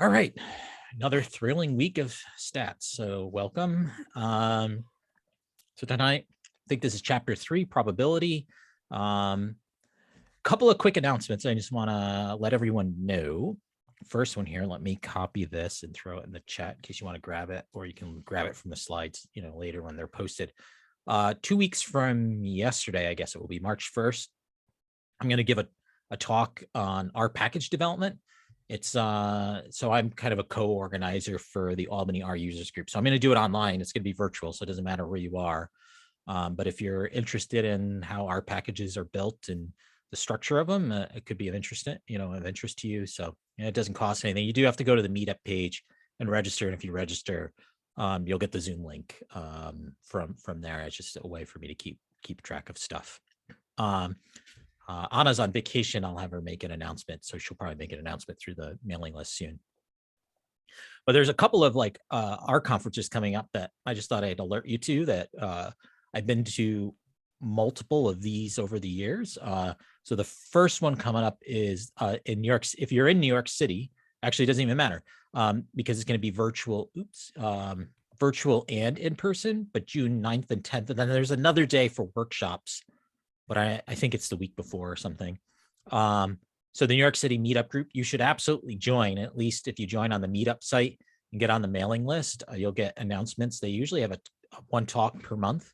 All right, another thrilling week of stats. So welcome. So tonight, I think this is chapter 3, probability. Couple of quick announcements. I just want to let everyone know. First one here, let me copy this and throw it in the chat in case you want to grab it, or you can grab it from the slides, later when they're posted. 2 weeks from yesterday, I guess it will be March 1st. I'm going to give a talk on R package development. It's so I'm kind of a co-organizer for the Albany R users group. So I'm going to do it online. It's going to be virtual, so it doesn't matter where you are. But if you're interested in how R packages are built and the structure of them, it could be of interest, of interest to you. So it doesn't cost anything. You do have to go to the meetup page and register. And if you register, you'll get the Zoom link from there. It's just a way for me to keep track of stuff. Anna's on vacation. I'll have her make an announcement. So she'll probably make an announcement through the mailing list soon. But there's a couple of our conferences coming up that I just thought I'd alert you to that I've been to multiple of these over the years. So the first one coming up is in New York. If you're in New York City, actually, it doesn't even matter because it's going to be virtual. Virtual and in person, but June 9th and 10th. And then there's another day for workshops, but I think it's the week before or something. So the New York City meetup group, you should absolutely join. At least if you join on the meetup site and get on the mailing list, you'll get announcements. They usually have a one talk per month.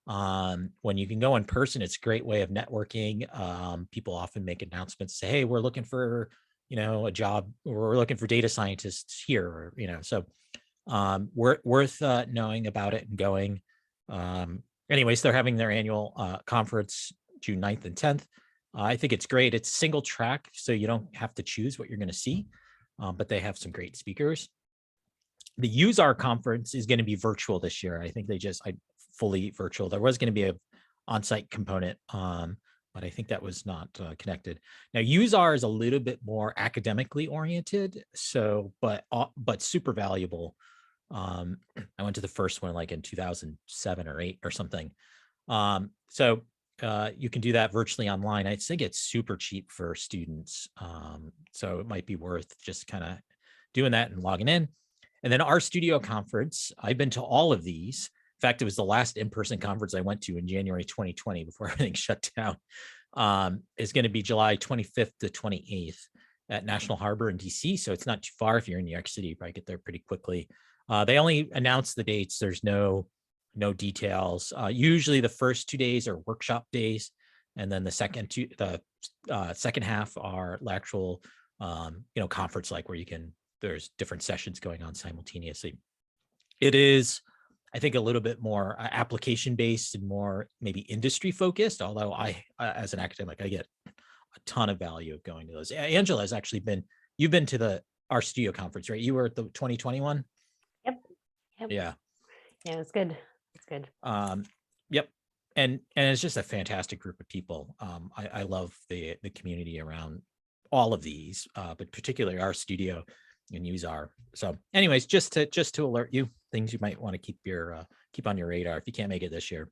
When you can go in person, it's a great way of networking. People often make announcements, say, hey, we're looking for, a job, or we're looking for data scientists here, or, so worth knowing about it and going. Anyways, they're having their annual conference June 9th and 10th. I think it's great. It's single track, so you don't have to choose what you're going to see, but they have some great speakers. The USAR conference is going to be virtual this year. I think fully virtual. There was going to be a on-site component, but I think that was not connected. Now, USAR is a little bit more academically oriented, but super valuable. I went to the first one in 2007 or 8 or something. So you can do that virtually online. I think it's super cheap for students. So it might be worth just kind of doing that and logging in. And then our studio conference, I've been to all of these. In fact, it was the last in-person conference I went to in January 2020 before everything shut down. Is going to be July 25th to 28th at National Harbor in DC. So it's not too far. If you're in New York City, you probably get there pretty quickly. They only announce the dates. There's no details. Usually the first 2 days are workshop days, and then the second half are actual conference, where there's different sessions going on simultaneously. It is, I think, a little bit more application based and more maybe industry focused, although I as an academic, I get a ton of value of going to those. Angela has actually you've been to our studio conference, right? You were at the 2021. Yep. Yeah, it's good. Yep. And it's just a fantastic group of people. I love the community around all of these, but particularly our studio and USAR. So anyways, just to alert you, things you might want to keep on your radar if you can't make it this year.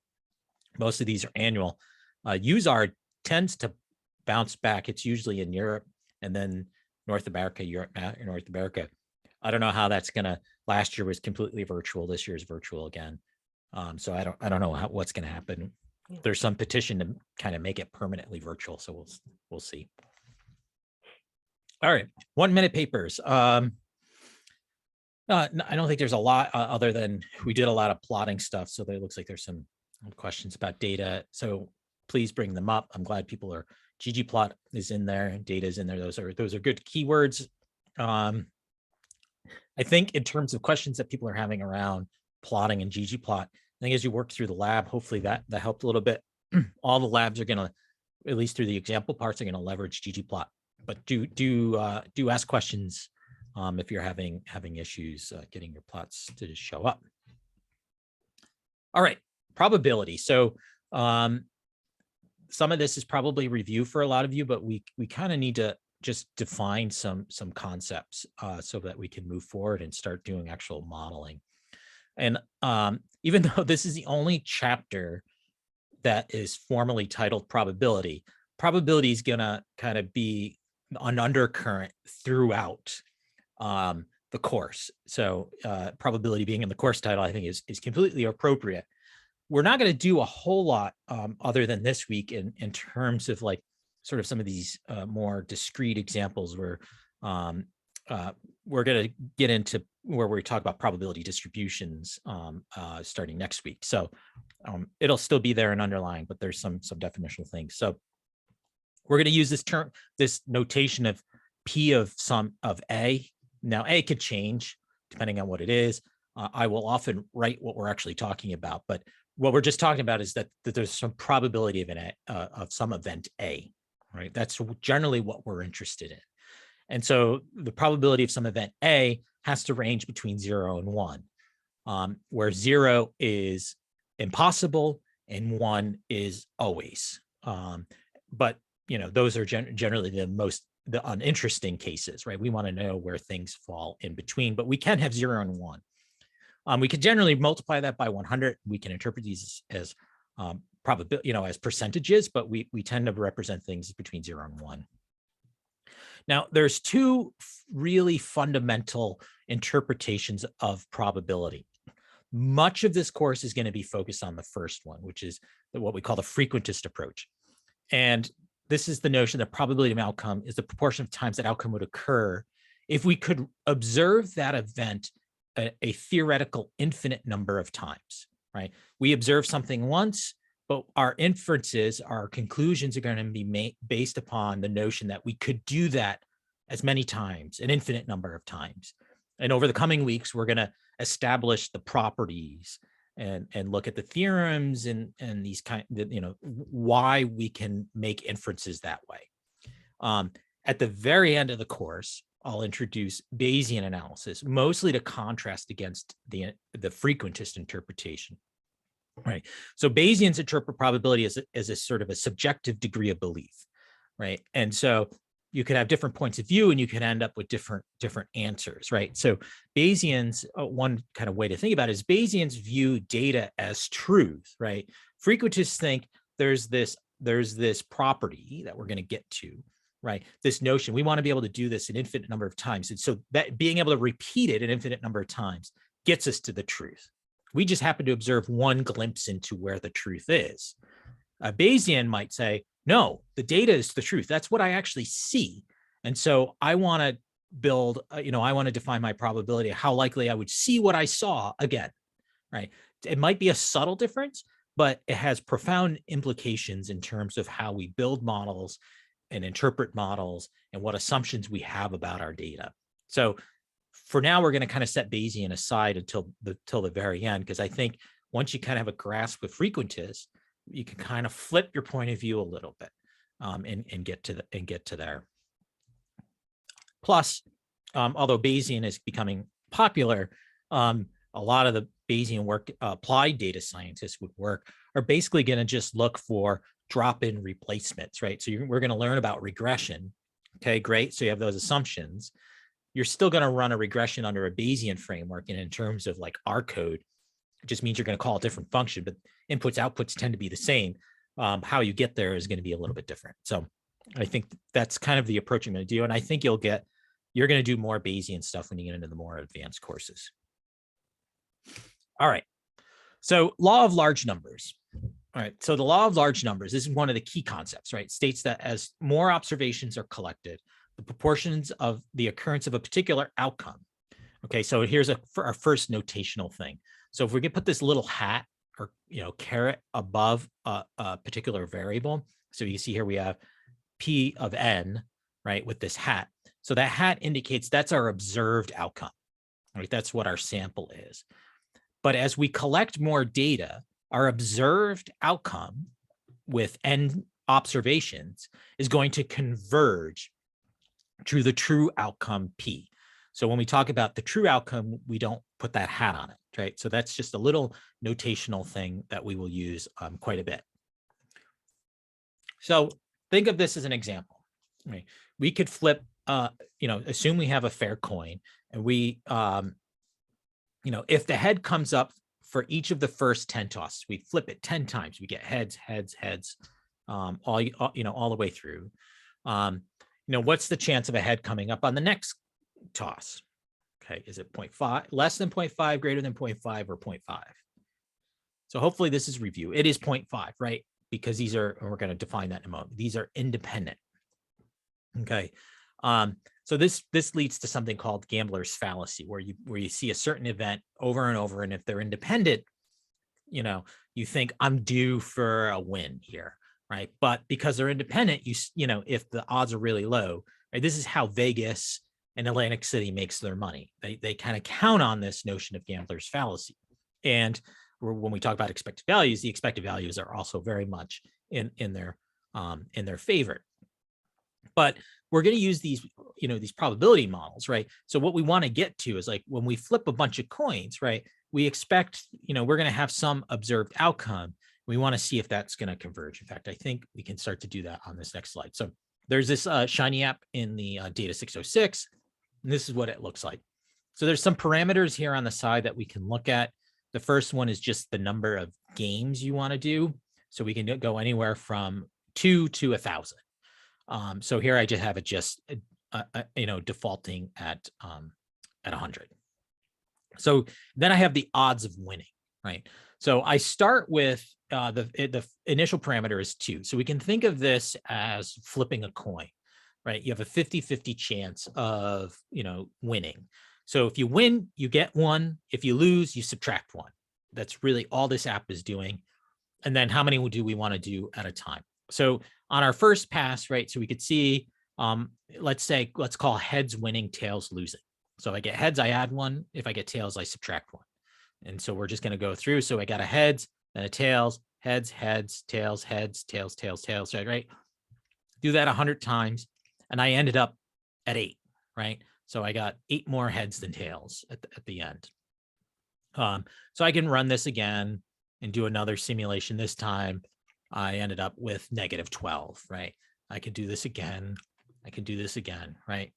Most of these are annual. USAR tends to bounce back. It's usually in Europe and then North America. I don't know how that's gonna. Last year was completely virtual. This year is virtual again. So I don't know what's going to happen. Yeah. There's some petition to kind of make it permanently virtual. So we'll see. All right, 1 minute papers. I don't think there's a lot other than we did a lot of plotting stuff. So there looks like there's some questions about data. So please bring them up. I'm glad people are. ggplot is in there. Data is in there. Those are good keywords. I think in terms of questions that people are having around plotting and ggplot, I think as you work through the lab, hopefully that helped a little bit. All the labs are going to, at least through the example parts, are going to leverage ggplot. But do ask questions if you're having issues getting your plots to just show up. All right, probability. So some of this is probably review for a lot of you, but we kind of need to just define some concepts so that we can move forward and start doing actual modeling. And even though this is the only chapter that is formally titled probability, probability is gonna kind of be an undercurrent throughout the course. So probability being in the course title, I think is completely appropriate. We're not going to do a whole lot other than this week in terms of like sort of some of these more discrete examples where we're going to get into where we talk about probability distributions starting next week. So it'll still be there and underlying, but there's some definitional things. So we're going to use this notation of P of some of A. Now A could change depending on what it is. I will often write what we're actually talking about, but what we're just talking about is that there's some probability of some event A, right? That's generally what we're interested in. And so the probability of some event A has to range between 0 and 1, where 0 is impossible and 1 is always. But those are generally the uninteresting cases, right? We want to know where things fall in between, but we can have 0 and 1. We could generally multiply that by 100. We can interpret these as probability, as percentages, but we tend to represent things between 0 and 1. Now, there's two really fundamental interpretations of probability. Much of this course is going to be focused on the first one, which is what we call the frequentist approach. And this is the notion that probability of outcome is the proportion of times that outcome would occur if we could observe that event a theoretical infinite number of times, right? We observe something once, but our inferences, our conclusions are going to be based upon the notion that we could do that as many times, an infinite number of times. And over the coming weeks, we're going to establish the properties and look at the theorems and these why we can make inferences that way. At the very end of the course, I'll introduce Bayesian analysis, mostly to contrast against the frequentist interpretation. Right. So Bayesians interpret probability as a sort of a subjective degree of belief, right? And so you could have different points of view and you could end up with different answers, right? So Bayesians, one kind of way to think about it is Bayesians view data as truth, right? Frequentists think there's this property that we're going to get to, right? This notion, we want to be able to do this an infinite number of times. And so that being able to repeat it an infinite number of times gets us to the truth. We just happen to observe one glimpse into where the truth is. A Bayesian might say, no, the data is the truth. That's what I actually see. And so I want to build, I want to define my probability of how likely I would see what I saw again, right? It might be a subtle difference, but it has profound implications in terms of how we build models and interpret models and what assumptions we have about our data. So for now, we're going to kind of set Bayesian aside until the very end, because I think once you kind of have a grasp with frequentists, you can kind of flip your point of view a little bit and get to there. Plus, although Bayesian is becoming popular, a lot of the Bayesian work applied data scientists would work are basically going to just look for drop-in replacements, right? So we're going to learn about regression. Okay, great. So you have those assumptions. You're still going to run a regression under a Bayesian framework. And in terms of like R code, it just means you're going to call a different function, but inputs, outputs tend to be the same. How you get there is going to be a little bit different. So I think that's kind of the approach I'm going to do. And I think you're going to do more Bayesian stuff when you get into the more advanced courses. All right. So law of large numbers. All right. So the law of large numbers, this is one of the key concepts, right? It states that as more observations are collected, the proportions of the occurrence of a particular outcome. Okay, so here's our first notational thing. So if we could put this little hat or caret above a particular variable, so you see here we have P of n, right, with this hat. So that hat indicates that's our observed outcome, right? That's what our sample is. But as we collect more data, our observed outcome with n observations is going to converge to the true outcome P. So when we talk about the true outcome, we don't put that hat on it, right? So that's just a little notational thing that we will use quite a bit. So think of this as an example, right? We could flip, assume we have a fair coin and we, if the head comes up for each of the first 10 tosses, we flip it 10 times, we get heads, heads, heads, all the way through. What's the chance of a head coming up on the next toss. Okay, is it 0.5, less than 0.5, greater than 0.5, or 0.5? So hopefully this is review. It is 0.5, right? Because these are, and we're going to define that in a moment. These are independent. Okay. So this leads to something called gambler's fallacy, where you see a certain event over and over, and if they're independent, you think I'm due for a win here, right? But because they're independent, if the odds are really low, right? This is how Vegas and Atlantic City makes their money. They kind of count on this notion of gambler's fallacy. And when we talk about expected values, the expected values are also very much in their favor. But we're going to use these probability models, right? So what we want to get to is like when we flip a bunch of coins, right? We expect, we're going to have some observed outcome. We want to see if that's going to converge. In fact, I think we can start to do that on this next slide. So there's this Shiny app in the Data 606, and this is what it looks like. So there's some parameters here on the side that we can look at. The first one is just the number of games you want to do. So we can go anywhere from 2 to 1,000. So here I just have it defaulting at 100. So then I have the odds of winning, right? So I start with the initial parameter is 2. So we can think of this as flipping a coin, right? You have a 50-50 chance of, winning. So if you win, you get 1. If you lose, you subtract 1. That's really all this app is doing. And then how many do we want to do at a time? So on our first pass, right? So we could see, let's call heads winning, tails losing. So if I get heads, I add 1. If I get tails, I subtract 1. And so we're just going to go through. So I got a heads, then a tails, heads, heads, tails, heads, tails, tails, tails, right? Do that 100 times. And I ended up at 8, right? So I got 8 more heads than tails at the end. So I can run this again and do another simulation. This time I ended up with -12, right? I could do this again. I could do this again, right?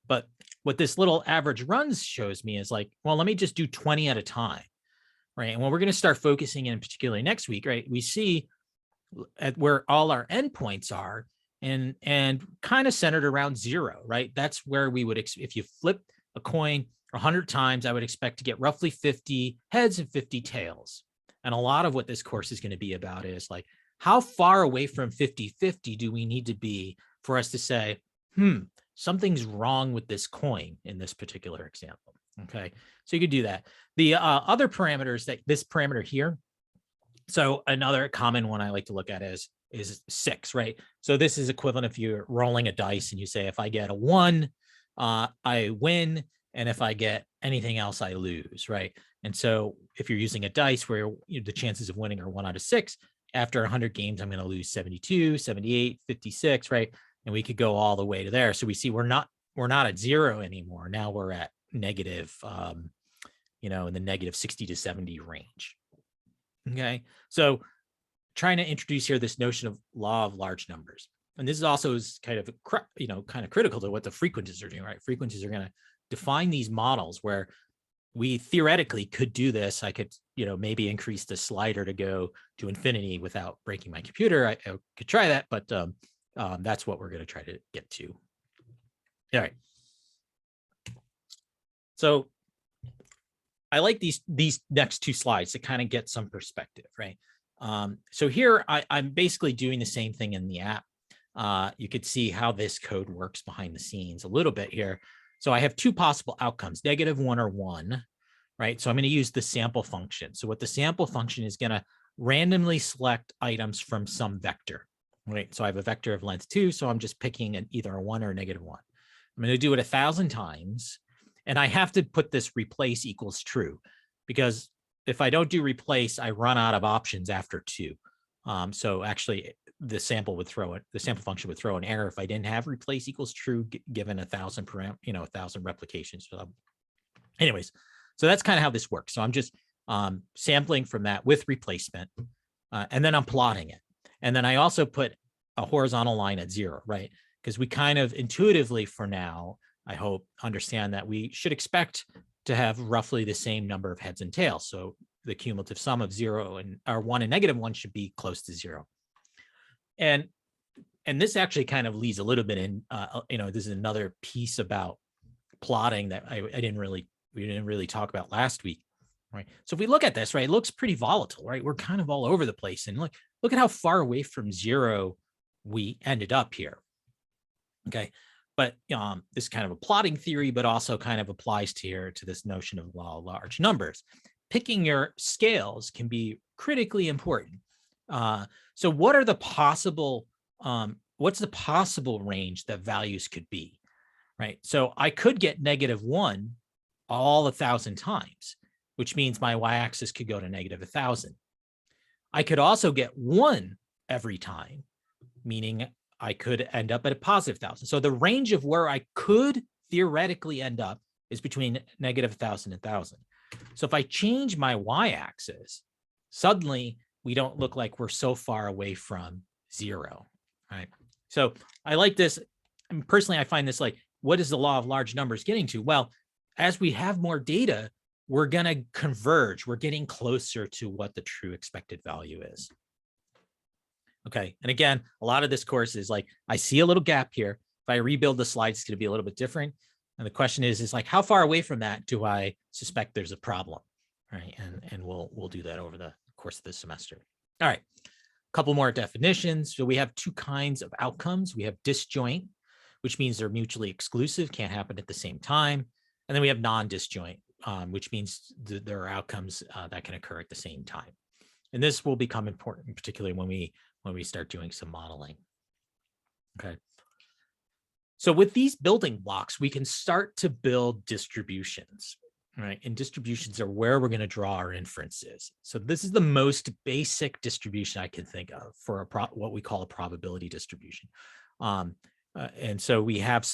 But what this little average runs shows me is like, well, let me just do 20 at a time, right? And when we're going to start focusing in particularly next week, right? We see at where all our endpoints are and kind of centered around 0, right? That's where we would, if you flip a coin 100 times, I would expect to get roughly 50 heads and 50 tails. And a lot of what this course is going to be about is like, how far away from 50-50 do we need to be for us to say, something's wrong with this coin in this particular example? Okay, so you could do that. The other parameters, that this parameter here, so another common one I like to look at is 6, right? So this is equivalent if you're rolling a dice and you say, if I get a 1, I win. And if I get anything else, I lose, right? And so if you're using a dice where the chances of winning are 1 out of 6, after 100 games, I'm going to lose 72, 78, 56, right? And we could go all the way to there. So we see we're not at 0 anymore. Now we're at negative, in the negative 60 to 70 range. Okay, so trying to introduce here this notion of law of large numbers, and this is also kind of critical to what the frequencies are doing, right? Frequencies are going to define these models where we theoretically could do this. I could, maybe increase the slider to go to infinity without breaking my computer. I could try that, but that's what we're going to try to get to. All right. So I like these next 2 slides to kind of get some perspective, right? So here I'm basically doing the same thing in the app. You could see how this code works behind the scenes a little bit here. So I have 2 possible outcomes, -1 or 1, right? So I'm going to use the sample function. So what the sample function is going to randomly select items from some vector, right? So I have a vector of length 2, so I'm just picking either a 1 or a -1. I'm going to do it 1,000 times, and I have to put this replace equals true, because if I don't do replace, I run out of options after 2. So actually, the sample function would throw an error if I didn't have replace equals true given 1,000 1,000 replications. So anyways, so that's kind of how this works. So I'm just sampling from that with replacement, and then I'm plotting it. And then I also put a horizontal line at 0, right? Because we kind of intuitively for now, I hope, understand that we should expect to have roughly the same number of heads and tails. So the cumulative sum of 0 and 1 and -1 should be close to 0. And this actually kind of leads a little bit in, this is another piece about plotting that we didn't really talk about last week, right? So if we look at this, right, it looks pretty volatile, right? We're kind of all over the place, and look at how far away from zero we ended up here. Okay, but this is kind of a plotting theory, but also kind of applies to this notion of law of large numbers. Picking your scales can be critically important. So what are the possible what's the possible range that values could be, right? So I could get -1 all 1,000 times, which means my y-axis could go to -1,000. I could also get 1 every time, meaning I could end up at a +1,000. So the range of where I could theoretically end up is between -1,000 and 1,000. So if I change my y-axis, suddenly we don't look like we're so far away from zero, right? So I like this. I mean, personally, I find this like, what is the law of large numbers getting to? Well, as we have more data, we're going to converge. We're getting closer to what the true expected value is. Okay. And again, a lot of this course is like, I see a little gap here. If I rebuild the slides, it's going to be a little bit different. And the question is like, how far away from that do I suspect there's a problem? Right. And we'll do that over the course of this semester. All right. A couple more definitions. So we have two kinds of outcomes. We have disjoint, which means they're mutually exclusive, can't happen at the same time. And then we have non-disjoint, which means there are outcomes that can occur at the same time. And this will become important, particularly when we start doing some modeling. Okay. So with these building blocks, we can start to build distributions, right? And distributions are where we're going to draw our inferences. So this is the most basic distribution I can think of for what we call a probability distribution. And so we have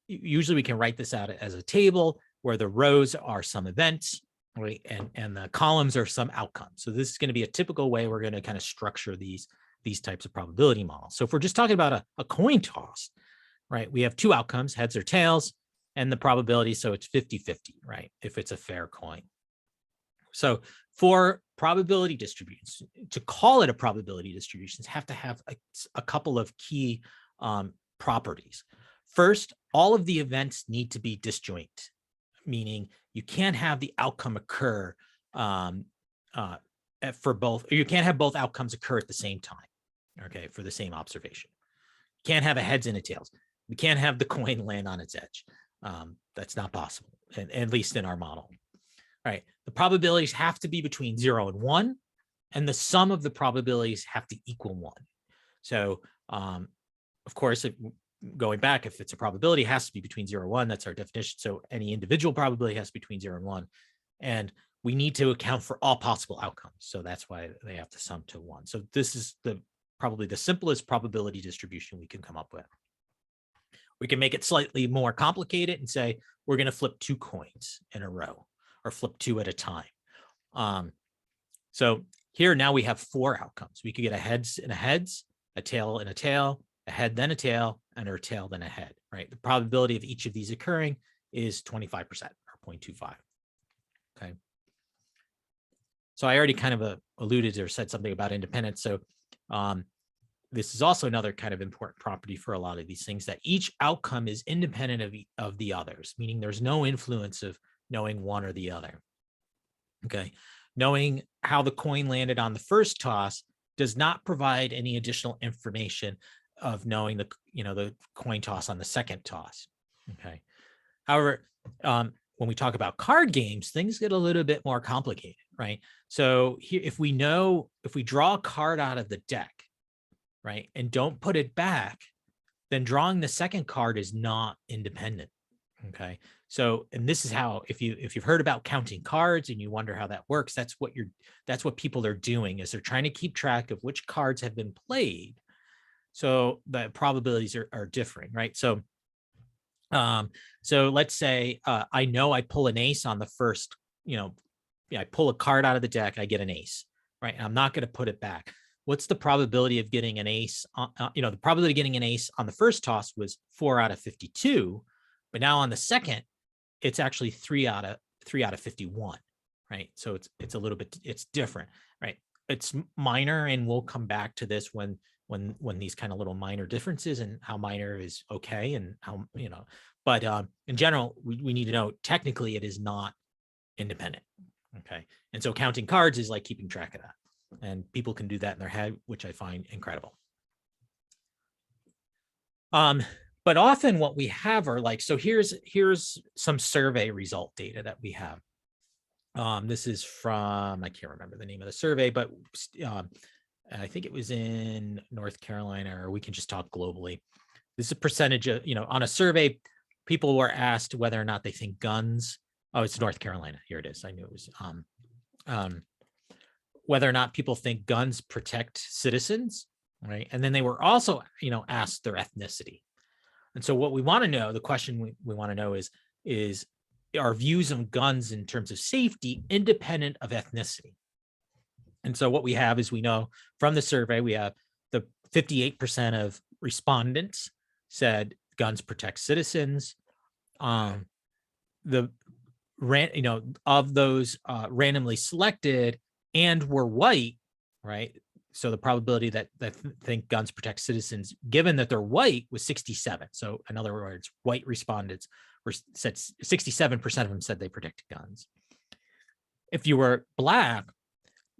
usually we can write this out as a table where the rows are some events, right? And the columns are some outcomes. So this is going to be a typical way we're going to kind of structure these types of probability models. So if we're just talking about a coin toss, right, we have two outcomes, heads or tails, and the probability, so it's 50-50, right, if it's a fair coin. So for probability distributions, to call it a probability distributions, have to have a couple of key properties. First, all of the events need to be disjoint, meaning you can't have the outcome occur for both, or you can't have both outcomes occur at the same time, okay, for the same observation. You can't have a heads and a tails. We can't have the coin land on its edge. That's not possible, at least in our model. All right, the probabilities have to be between 0 and 1, and the sum of the probabilities have to equal 1. So, of course, going back, if it's a probability, it has to be between 0 and 1. That's our definition. So any individual probability has to be between 0 and 1. And we need to account for all possible outcomes. So that's why they have to sum to 1. So this is probably the simplest probability distribution we can come up with. We can make it slightly more complicated and say, we're going to flip 2 coins in a row or flip 2 at a time. So here now we have 4 outcomes. We could get a heads and a heads, a tail and a tail, a head then a tail, and a tail then a head, right? The probability of each of these occurring is 25% or 0.25. Okay. So I already kind of alluded or said something about independence. So this is also another kind of important property for a lot of these things, that each outcome is independent of the others, meaning there's no influence of knowing one or the other. Okay. Knowing how the coin landed on the first toss does not provide any additional information of knowing the coin toss on the second toss. Okay. However, when we talk about card games, things get a little bit more complicated, right? So here, if we draw a card out of the deck, right, and don't put it back, then drawing the second card is not independent. Okay. So, and this is how, if you've heard about counting cards and you wonder how that works, that's what people are doing, is they're trying to keep track of which cards have been played. So the probabilities are different, right? So, so let's say I know I pull an ace on the first, I pull a card out of the deck, I get an ace, right? And I'm not going to put it back. What's the probability of getting an ace? The probability of getting an ace on the first toss was 4 out of 52, but now on the second, it's actually 3 out of 51, right? So it's a little bit, it's different, right? It's minor, and we'll come back to this when when these kind of little minor differences and how minor is okay and how, but in general, we need to know technically it is not independent. Okay. And so counting cards is like keeping track of that. And people can do that in their head, which I find incredible. But often what we have are like, so here's some survey result data that we have. This is from, I can't remember the name of the survey, but I think it was in North Carolina, or we can just talk globally. This is a percentage of, on a survey, people were asked whether or not they think guns, oh, it's North Carolina. Here it is. I knew it was, whether or not people think guns protect citizens, right? And then they were also, asked their ethnicity. And so what we want to know, the question we want to know is our views on guns in terms of safety independent of ethnicity. And so what we have is, we know from the survey, we have the 58% of respondents said guns protect citizens. Of those randomly selected and were white, right? So the probability that think guns protect citizens, given that they're white, was 67. So in other words, white respondents said 67% of them said they protected guns. If you were Black,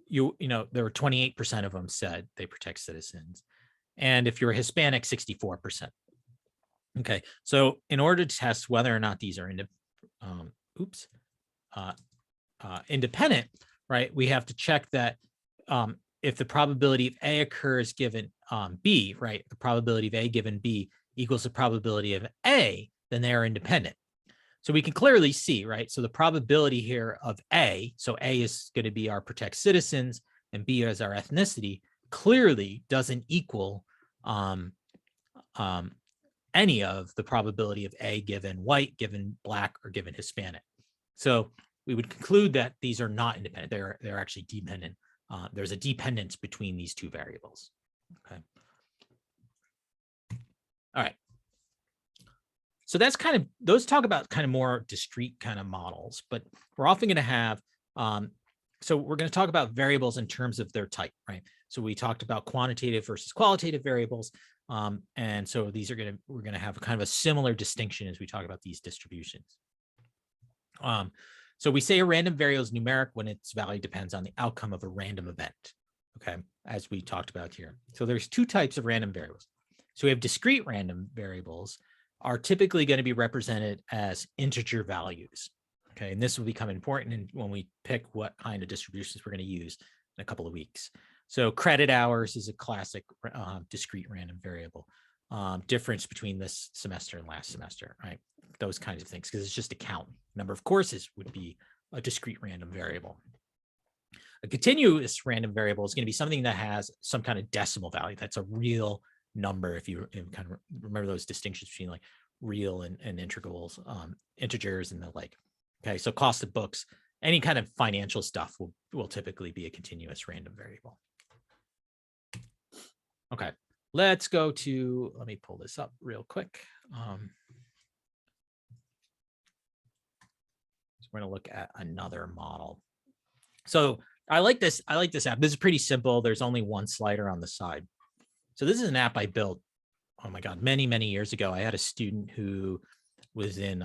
there were 28% of them said they protect citizens. And if you're Hispanic, 64%. Okay, so in order to test whether or not these are independent, right, we have to check that if the probability of A occurs given B, right, the probability of A given B equals the probability of A, then they are independent. So we can clearly see, right? So the probability here of A, so A is going to be our protect citizens and B is our ethnicity, clearly doesn't equal any of the probability of A given white, given Black, or given Hispanic. So we would conclude that these are not independent. They're actually dependent. There's a dependence between these two variables. Okay. All right. So that's kind of, those talk about kind of more discrete kind of models, but we're often going to have, so we're going to talk about variables in terms of their type, right? So we talked about quantitative versus qualitative variables. And so these are we're going to have kind of a similar distinction as we talk about these distributions. So we say a random variable is numeric when its value depends on the outcome of a random event, okay, as we talked about here. So there's two types of random variables. So we have discrete random variables are typically going to be represented as integer values, okay, and this will become important when we pick what kind of distributions we're going to use in a couple of weeks. So credit hours is a classic discrete random variable. Difference between this semester and last semester, right? Those kinds of things, because it's just a count. Number of courses would be a discrete random variable. A continuous random variable is going to be something that has some kind of decimal value. That's a real number. If you kind of remember those distinctions between like real and integrals, integers and the like. Okay, so cost of books, any kind of financial stuff will typically be a continuous random variable. Okay, let's go to, let me pull this up real quick. So we're going to look at another model. So I like this app. This is pretty simple. There's only one slider on the side. So this is an app I built, oh my God, many, many years ago. I had a student who was in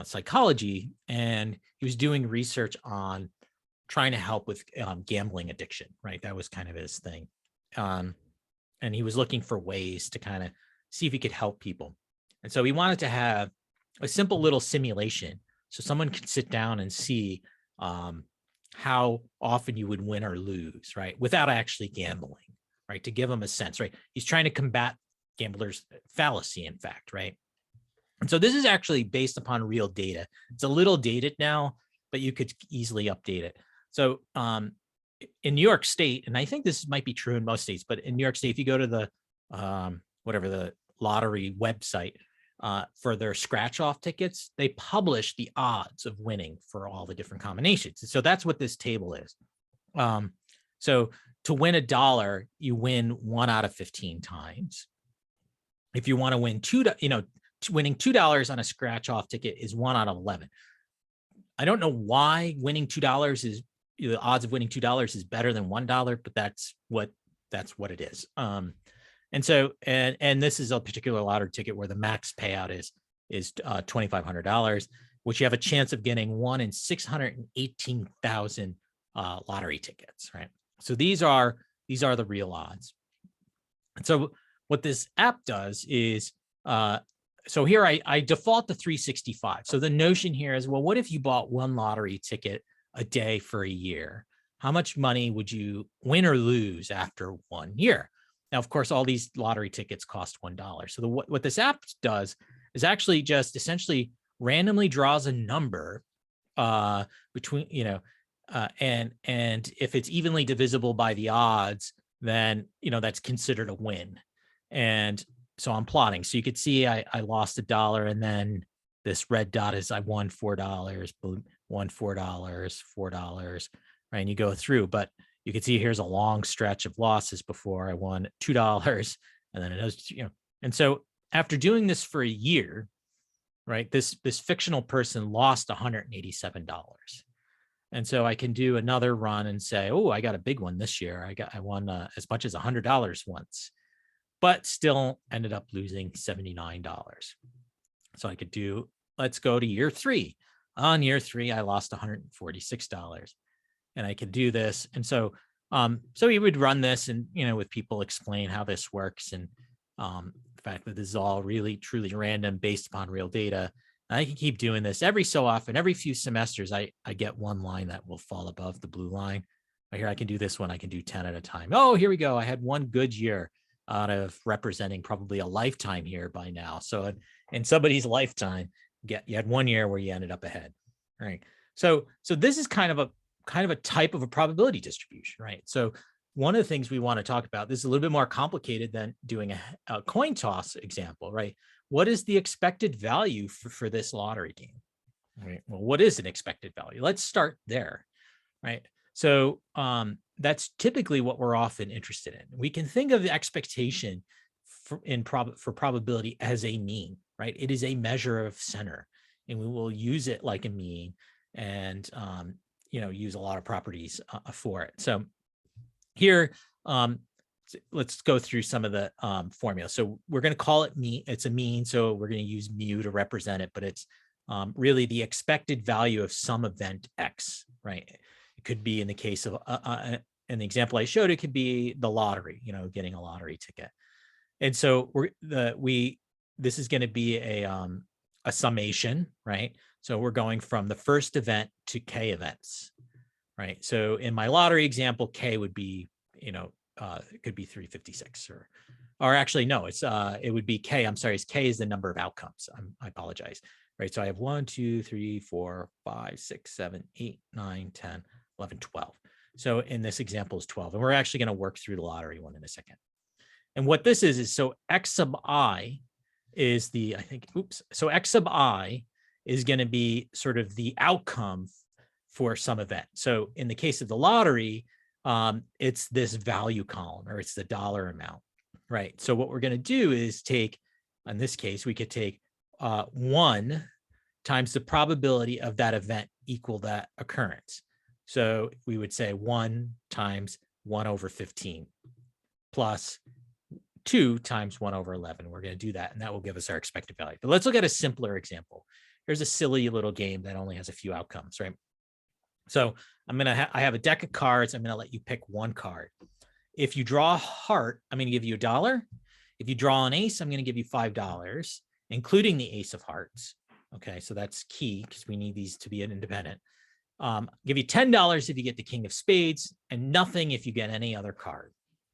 psychology, and he was doing research on trying to help with gambling addiction, right? That was kind of his thing. And he was looking for ways to kind of see if he could help people. And so he wanted to have a simple little simulation so someone could sit down and see how often you would win or lose, right? Without actually gambling, right? To give them a sense, right? He's trying to combat gamblers' fallacy, in fact, right? And so this is actually based upon real data. It's a little dated now, but you could easily update it. So in New York State, and I think this might be true in most states, but in New York State, if you go to the whatever the lottery website for their scratch off tickets, they publish the odds of winning for all the different combinations. So that's what this table is. So to win $1, you win 1 out of 15 times. If you want to win winning $2 on a scratch off ticket is 1 out of 11. I don't know why winning $2 is, the odds of winning $2 is better than $1, but that's what that's what it is. And so, and this is a particular lottery ticket where the max payout is $2,500, which you have a chance of getting 1 in 618,000 lottery tickets, right? So these are the real odds. And so what this app does is, so here I default to 365. So the notion here is, well, what if you bought one lottery ticket a day for a year? How much money would you win or lose after 1 year? Now, of course, all these lottery tickets cost $1. So what this app does is actually just essentially randomly draws a number between, and if it's evenly divisible by the odds, then, that's considered a win. And so I'm plotting. So you could see I lost $1, and then this red dot is I won $4, won $4, $4, right? And you go through, but you can see here's a long stretch of losses before I won $2, and then it was, and so after doing this for a year, right, this fictional person lost $187. And so I can do another run and say, oh, I got a big one this year. I won as much as $100 once, but still ended up losing $79. So I could do, let's go to year 3. On year 3, I lost $146. And I could do this. And so, so we would run this and, with people explain how this works, and the fact that this is all really truly random based upon real data. And I can keep doing this every so often. Every few semesters, I get one line that will fall above the blue line. Right here, I can do this one. I can do 10 at a time. Oh, here we go. I had one good year out of representing probably a lifetime here by now. So in somebody's lifetime, you had 1 year where you ended up ahead, right? So this is kind of a type of a probability distribution, right? So one of the things we want to talk about, this is a little bit more complicated than doing a coin toss example, right? What is the expected value for this lottery game? Right. Well, what is an expected value? Let's start there, right? So that's typically what we're often interested in. We can think of the expectation for probability as a mean, right? It is a measure of center, and we will use it like a mean, and use a lot of properties for it. So here, let's go through some of the formula. So we're going to call it mean. It's a mean, so we're going to use mu to represent it, but it's really the expected value of some event X, right? It could be, in the case of in the example I showed, it could be the lottery, getting a lottery ticket. And so this is going to be a summation, right? So we're going from the first event to K events, right? So in my lottery example, K would be, it could be 356, or actually, no, it would be K. I'm sorry, K is the number of outcomes. I apologize, right? So I have 1, 2, 3, 4, 5, 6, 7, 8, 9, 10, 11, 12. So in this example is 12, and we're actually going to work through the lottery one in a second. And what this is so X sub I is so X sub I is going to be sort of the outcome for some event. So in the case of the lottery, it's this value column, or it's the dollar amount, right? So what we're going to do is take, in this case, we could take 1 times the probability of that event equal that occurrence. So we would say 1 times 1 over 15 plus 2 times 1 over 11. We're going to do that, and that will give us our expected value. But let's look at a simpler example. Here's a silly little game that only has a few outcomes, right? So I have a deck of cards. I'm going to let you pick one card. If you draw a heart, I'm going to give you $1. If you draw an ace, I'm going to give you $5, including the ace of hearts. Okay, so that's key because we need these to be an independent. Give you $10 if you get the king of spades, and nothing if you get any other card.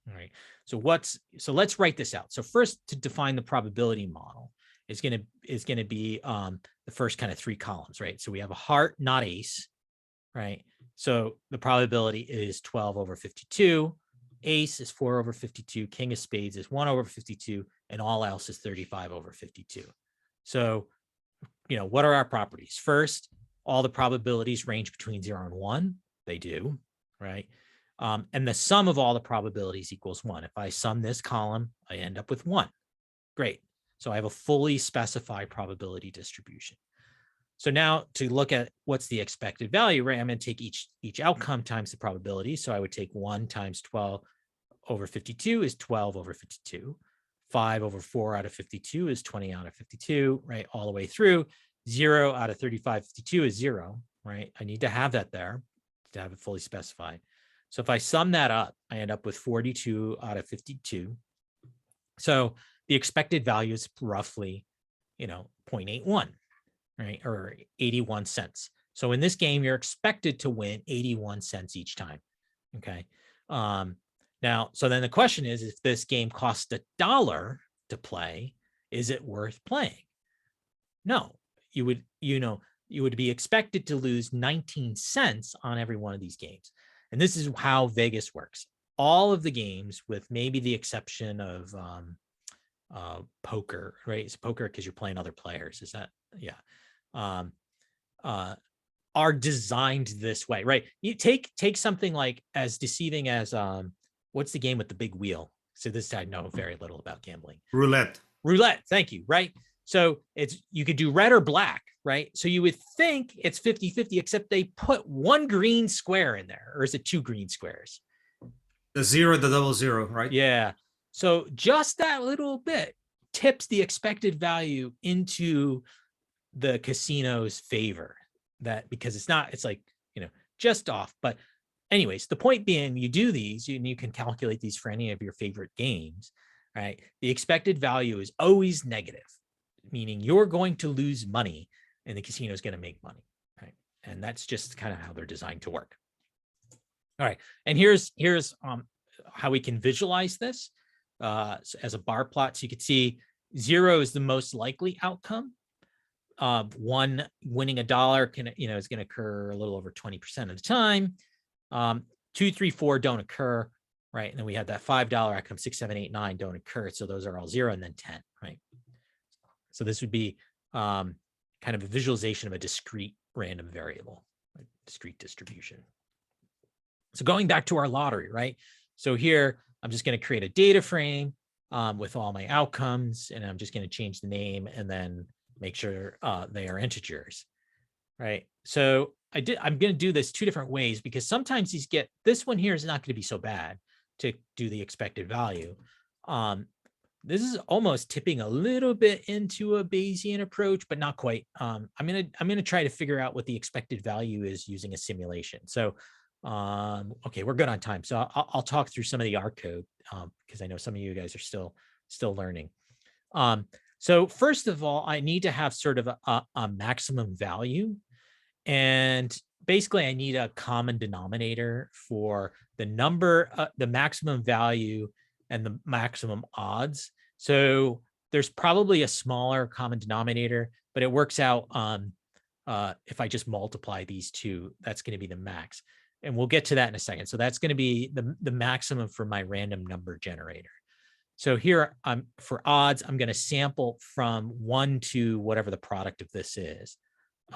All right. So let's write this out. So first, to define the probability model is going to be the first kind of 3 columns, right? So we have a heart, not ace, right? So the probability is 12 over 52. Ace is 4 over 52. King of spades is 1 over 52, and all else is 35 over 52. So, what are our properties? First, all the probabilities range between 0 and 1. They do, right? And the sum of all the probabilities equals 1. If I sum this column, I end up with 1. Great. So I have a fully specified probability distribution. So now to look at what's the expected value, right? I'm going to take each outcome times the probability. So I would take 1 times 12 over 52 is 12 over 52. 5 over 4 out of 52 is 20 out of 52, right? All the way through. 0 out of 35, 52 is 0, right? I need to have that there to have it fully specified. So if I sum that up, I end up with 42 out of 52. So the expected value is roughly, 0.81, right? Or 81 cents. So in this game, you're expected to win 81 cents each time. Okay. Now, so then the question is, if this game costs $1 to play, is it worth playing? No, you would be expected to lose 19 cents on every one of these games. And this is how Vegas works. All of the games, with maybe the exception of poker, right? It's poker because you're playing other players. Is that, yeah. Are designed this way, right? You take something like as deceiving as what's the game with the big wheel? So this I know very little about gambling. Roulette. Thank you. Right. So you could do red or black, right? So you would think it's 50-50, except they put one green square in there, or is it two green squares? The 0, the 00, right? Yeah. So just that little bit tips the expected value into the casino's favor. That because it's like, just off. But anyways, the point being, you do these and you can calculate these for any of your favorite games, right? The expected value is always negative, meaning you're going to lose money and the casino is going to make money, right? And that's just kind of how they're designed to work. All right. And here's how we can visualize this as a bar plot. So you can see 0 is the most likely outcome. 1 winning $1 is going to occur a little over 20% of the time. 2, 3, 4 don't occur, right? And then we have that $5 outcome, 6, 7, 8, 9 don't occur. So those are all 0, and then 10, right? So this would be kind of a visualization of a discrete random variable, right? Discrete distribution. So going back to our lottery, right? So here I'm just going to create a data frame with all my outcomes, and I'm just going to change the name and then make sure they are integers, right? So I'm going to do this 2 different ways, because sometimes this one here is not going to be so bad to do the expected value. This is almost tipping a little bit into a Bayesian approach, but not quite. I'm going to try to figure out what the expected value is using a simulation. So, okay, we're good on time. So I'll talk through some of the R code because I know some of you guys are still learning. So first of all, I need to have sort of a maximum value. And basically, I need a common denominator for the number, the maximum value and the maximum odds. So there's probably a smaller common denominator, but it works out if I just multiply these two, that's going to be the max. And we'll get to that in a second. So that's going to be the maximum for my random number generator. So here, for odds, I'm going to sample from 1 to whatever the product of this is.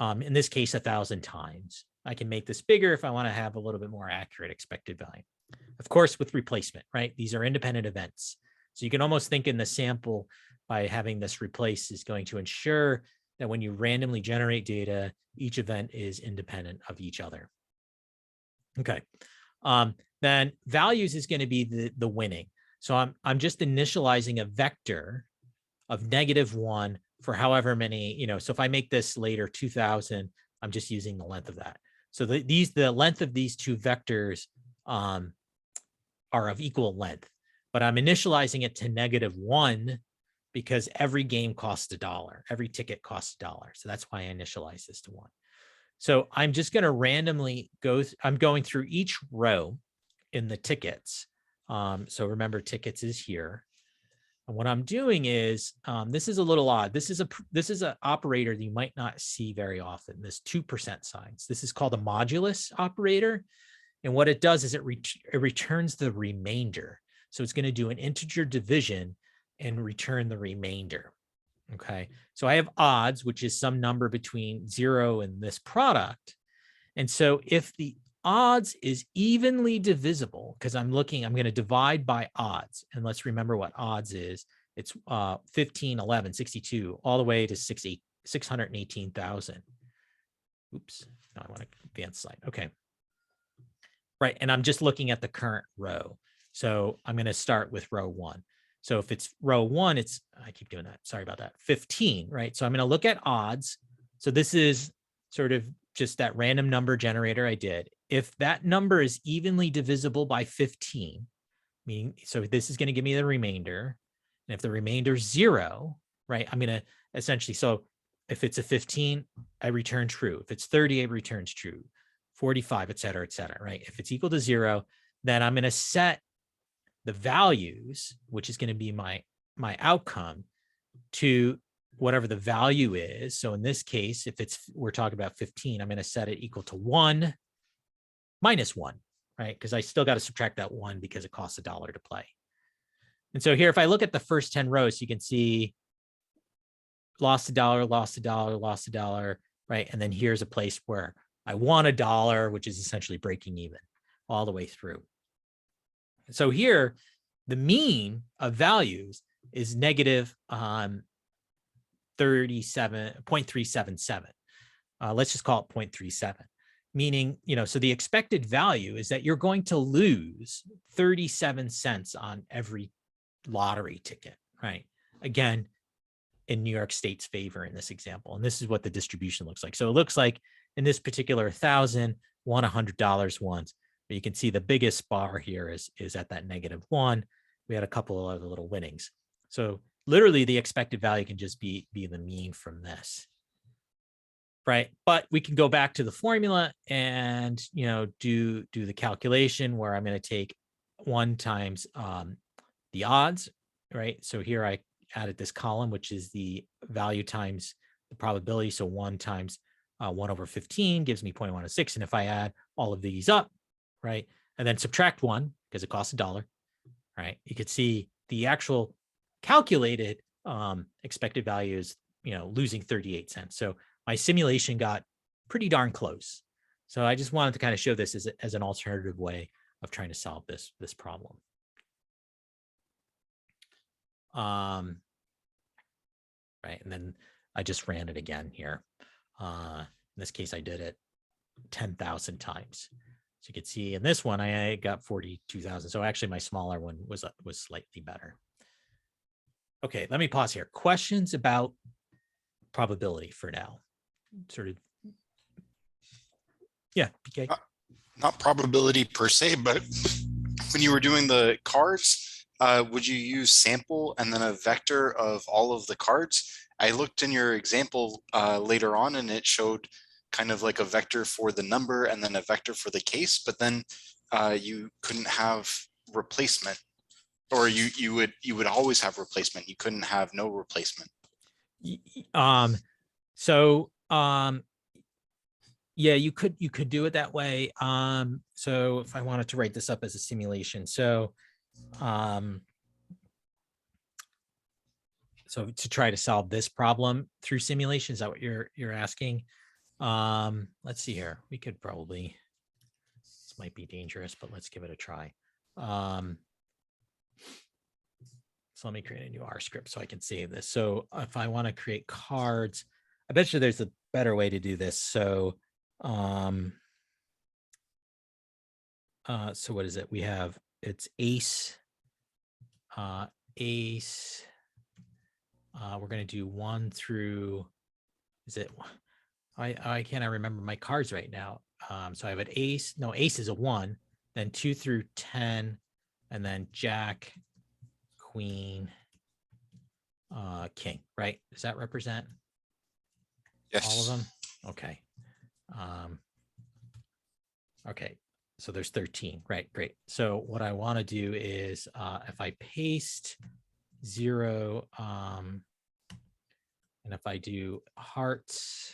In this case, 1,000 times. I can make this bigger if I want to have a little bit more accurate expected value. Of course, with replacement, right? These are independent events. So you can almost think in the sample by having this replace is going to ensure that when you randomly generate data, each event is independent of each other. Okay. Then values is going to be the winning. So I'm just initializing a vector of -1 for however many, so if I make this later 2000, I'm just using the length of that. So the length of these 2 vectors are of equal length, but I'm initializing it to -1 because every game costs $1. Every ticket costs $1. So that's why I initialize this to 1. So I'm just going to randomly I'm going through each row in the tickets. So remember, tickets is here. And what I'm doing is, this is a little odd. This is an operator that you might not see very often, this 2% signs. This is called a modulus operator. And what it does is it returns the remainder. So it's going to do an integer division and return the remainder. Okay. So I have odds, which is some number between 0 and this product. And so if the odds is evenly divisible, because I'm going to divide by odds. And let's remember what odds is. It's 15, 11, 62, all the way to 618,000. Oops. No, I want to advance slide. Okay. Right. And I'm just looking at the current row. So I'm going to start with row 1. So if it's row 1, I keep doing that. Sorry about that. 15, right? So I'm going to look at odds. So this is sort of just that random number generator I did. If that number is evenly divisible by 15, meaning, so this is going to give me the remainder. And if the remainder is 0, right, I'm going to essentially, so if it's a 15, I return true. If it's 30, it returns true. 45, et cetera, right? If it's equal to 0, then I'm going to set the values, which is going to be my outcome, to whatever the value is. So in this case, if we're talking about 15, I'm going to set it equal to 1 minus 1, right? Because I still got to subtract that 1 because it costs $1 to play. And so here, if I look at the first 10 rows, you can see lost $1, lost $1, lost $1, right? And then here's a place where I won $1, which is essentially breaking even all the way through. So here, the mean of values is negative 0.377. Let's just call it 0.37, meaning, so the expected value is that you're going to lose 37 cents on every lottery ticket, right? Again, in New York State's favor in this example. And this is what the distribution looks like. So it looks like in this particular 1,000, won $100 once, but you can see the biggest bar here is at that -1. We had a couple of other little winnings. So literally the expected value can just be the mean from this, right? But we can go back to the formula and, do the calculation where I'm going to take 1 times the odds, right? So here I added this column, which is the value times the probability. So 1 times 1 over 15 gives me 0.106. And if I add all of these up, right, and then subtract 1 because it costs $1, right, you could see the actual calculated expected value is, losing 38 cents. So my simulation got pretty darn close. So I just wanted to kind of show this as an alternative way of trying to solve this problem. Right, and then I just ran it again here. In this case, I did it 10,000 times. So you can see in this one, I got 42,000. So actually my smaller one was slightly better. Okay, let me pause here. Questions about probability for now? Sort of. Yeah, PK. Not probability per se, but when you were doing the cards, would you use sample and then a vector of all of the cards? I looked in your example later on and it showed kind of like a vector for the number and then a vector for the case, but then you couldn't have replacement, or you would always have replacement. You couldn't have no replacement. Yeah, you could do it that way. So if I wanted to write this up as a simulation, so to try to solve this problem through simulation, is that what you're asking? Let's see here. We could probably, this might be dangerous, but let's give it a try. So let me create a new R script so I can save this. So if I want to create cards, I bet you there's a better way to do this. So, so what is it? We have, it's ace, ace. We're going to do 1 through, is it, I can't remember my cards right now. So I have an ace, no, ace is a 1, then 2 through 10, and then jack, queen, king, right? Does that represent Yes. all of them? Okay. Okay, so there's 13, right? Great. So what I want to do is if I paste 0, and if I do hearts,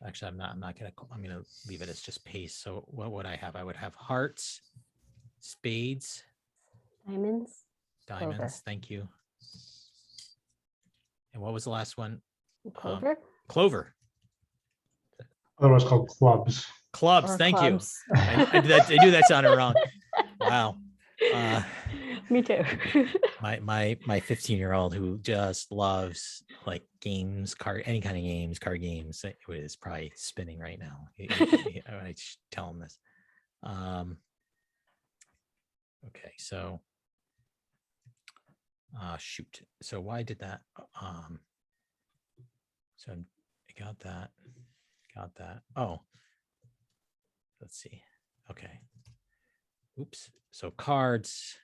actually I'm gonna leave it as just paste. So what would I have? I would have hearts, spades, Diamonds. diamonds. Clover. Thank you. And what was the last one? Clover. Clover. Otherwise called clubs. Clubs. Or Thank clubs. you. I knew that sounded wrong. Wow. Me too. My 15-year-old who just loves like games, any kind of games, card games, is probably spinning right now. I should tell him this. Okay, so shoot. So why did that? So I got that. Oh, let's see. Okay. Oops. So cards.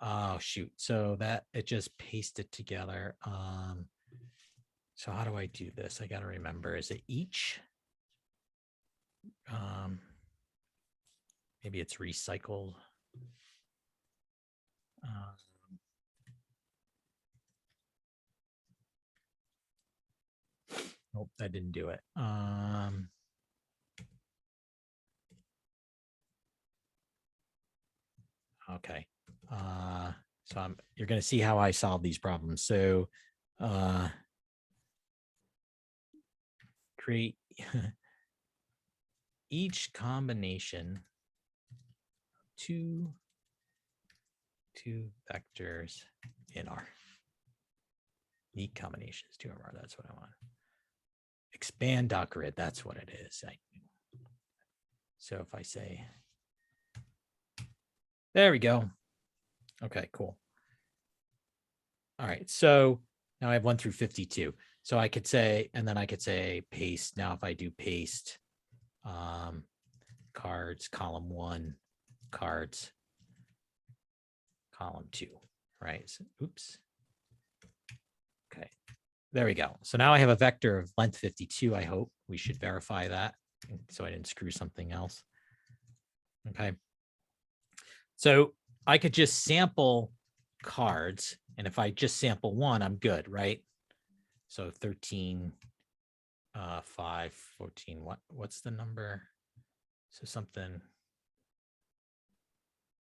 Oh shoot. So that it just pasted together. So how do I do this? I gotta remember. Is it each? Maybe it's recycled. Nope, that didn't do it. Okay. So you're going to see how I solve these problems. So create each combination two vectors in R. Neat combinations, 2MR, that's what I want. Expand .grid, that's what it is. So if I say, there we go. Okay, cool. All right, so now I have 1 through 52. So I could say, and then I could say paste. Now if I do paste, cards, column 1, cards, column 2, right? So, oops. Okay, there we go. So now I have a vector of length 52, I hope. We should verify that so I didn't screw something else. Okay. So I could just sample cards, and if I just sample one, I'm good, right? So 13, 5, 14, what's the number? So something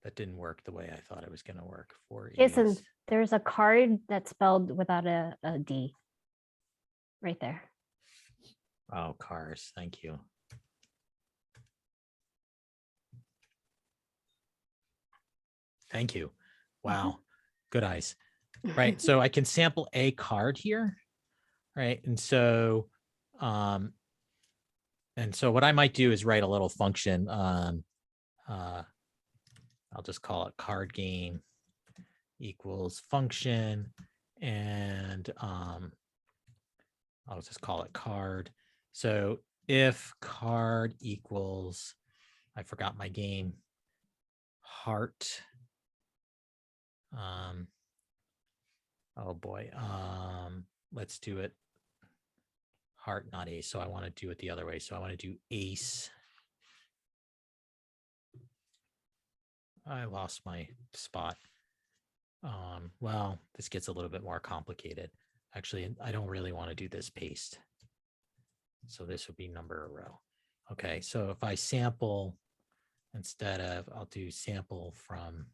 that didn't work the way I thought it was going to work. 4 Jason, is, there's a card that's spelled without a D right there. oh, cars, thank you. Thank you. Wow, good eyes. Right, so I can sample a card here, right? And so what I might do is write a little function. I'll just call it card game equals function, and I'll just call it card. So if card equals, I forgot my game, heart. Oh boy, let's do it heart, not ace. So I want to do it the other way. So I want to do ace. I lost my spot. Well, this gets a little bit more complicated. Actually, I don't really want to do this paste. So this would be number a row. Okay, so if I sample, instead of, I'll do sample from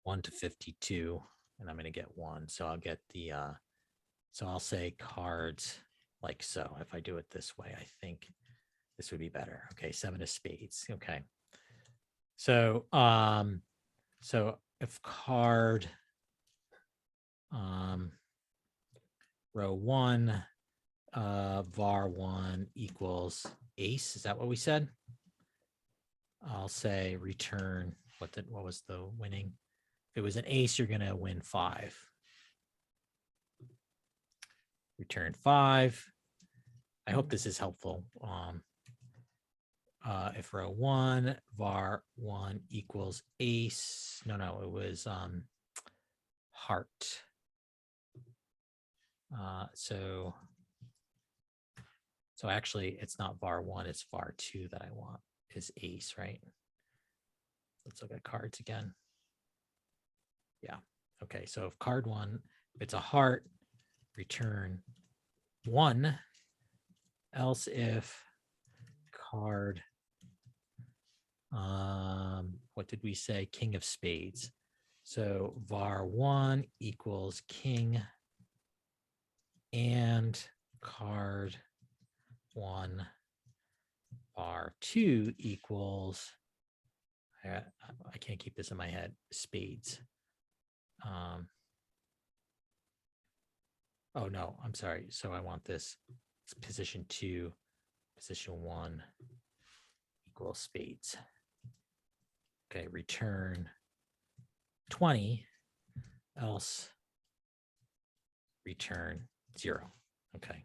1 to 52, and I'm going to get 1. So I'll get the, so I'll say cards like so. If I do it this way, I think this would be better. Okay, 7 of spades. Okay. So, so if card, row 1, var 1 equals ace, is that what we said? I'll say return, what was the winning? If it was an ace, you're gonna win 5. Return 5. I hope this is helpful. If row 1, var 1 equals ace, no, it was heart. So actually it's not var 1, it's var 2 that I want, is ace, right? Let's look at cards again. Yeah, okay, so if card 1, if it's a heart, return 1, else if card, what did we say? King of spades. So var 1 equals king and card 1, var 2 equals, I can't keep this in my head, spades. Oh no, I'm sorry. So I want this, it's position 2, position 1, equals spades. Okay, return 20, else return 0. Okay,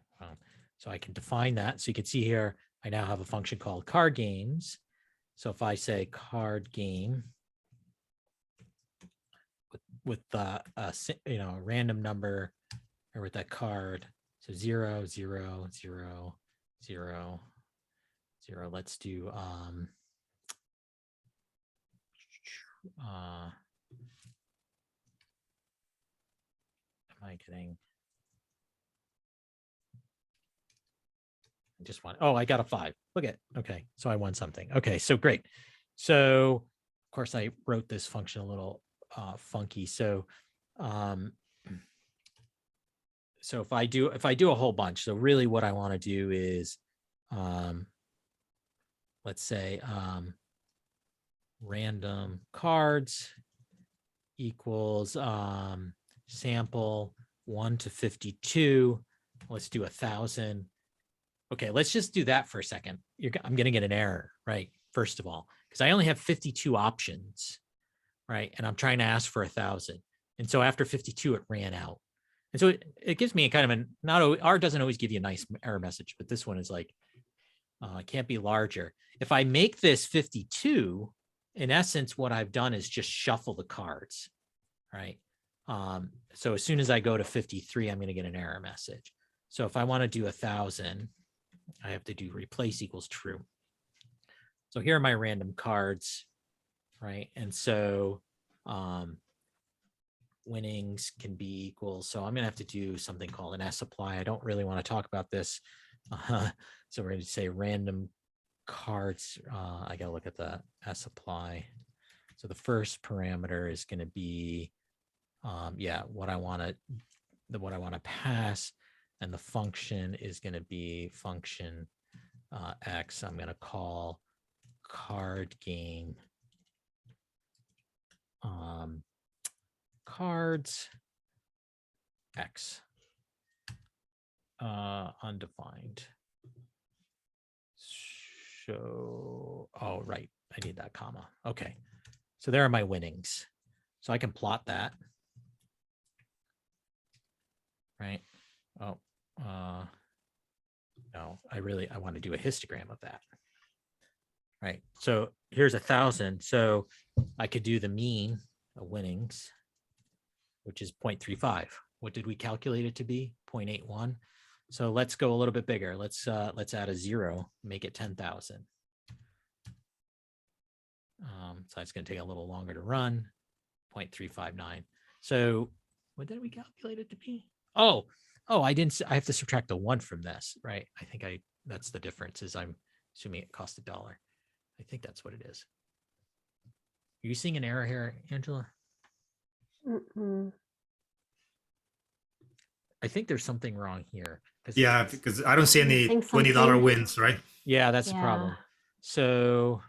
so I can define that. So you can see here, I now have a function called card games. So if I say card game with a random number or with that card, so 0, 0, 0, 0, 0. Let's do am I getting? I just want, oh, I got a 5. Look at, okay, so I won something. Okay, so great. So of course I wrote this function a little funky. So so if I do a whole bunch, so really what I want to do is let's say random cards equals sample 1 to 52. Let's do 1,000. Okay, let's just do that for a second. I'm going to get an error, right? First of all, because I only have 52 options, right? And I'm trying to ask for 1,000. And so after 52, it ran out. And so it gives me a kind of R doesn't always give you a nice error message, but this one is like, it can't be larger. If I make this 52, in essence, what I've done is just shuffle the cards, right? So as soon as I go to 53, I'm going to get an error message. So if I want to do 1,000, I have to do replace equals true. So here are my random cards, right? And so winnings can be equal. So I'm going to have to do something called an S apply. I don't really want to talk about this. So we're going to say random cards. I got to look at the S apply. So the first parameter is going to be, what I want to pass. And the function is going to be function X. I'm going to call card game cards X undefined. So, oh, right. I need that comma. Okay. So there are my winnings. So I can plot that. Right. Oh, no, I want to do a histogram of that. Right. So here's 1,000. So I could do the mean of winnings, which is 0.35. What did we calculate it to be? 0.81. So let's go a little bit bigger. Let's add a 0, make it 10,000. So it's going to take a little longer to run. 0.359. So what did we calculate it to be? Oh, I have to subtract the 1 from this, right? I think that's the difference, is I'm assuming it cost $1. I think that's what it is. Are you seeing an error here, Angela? Mm-mm. I think there's something wrong here. Yeah, because I don't see any Think $20 something- wins, right? Yeah, that's the problem. So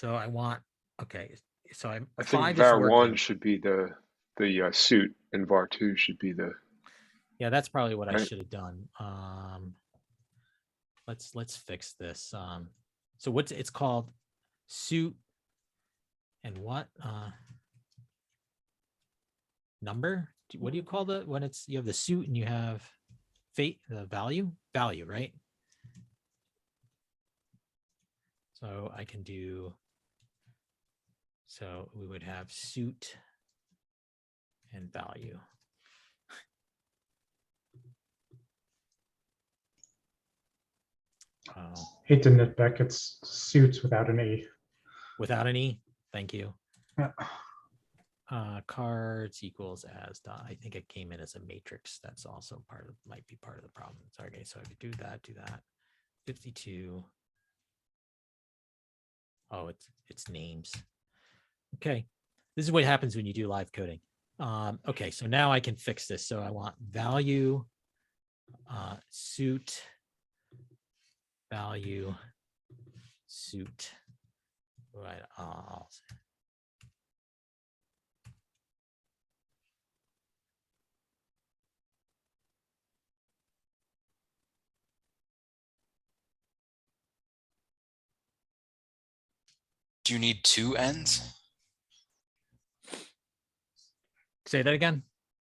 I want, okay. So I think 5 is var working. 1 should be the suit, and var 2 should be the. Yeah, that's probably what I Right. should have done. Let's fix this. So it's called suit and what number? What do you call the when you have the suit and you have the value, right? So I can do. So we would have suit and value. Hate to nitpick, it's suits without an E. Without an E, thank you. Yeah. Cards equals as dot. I think it came in as a matrix. That's also might be part of the problem. So, okay, so I could do that. 52. Oh, it's names. Okay, this is what happens when you do live coding. Okay, so now I can fix this. So I want value, suit, value, suit. Right. Do you need two ends? Say that again?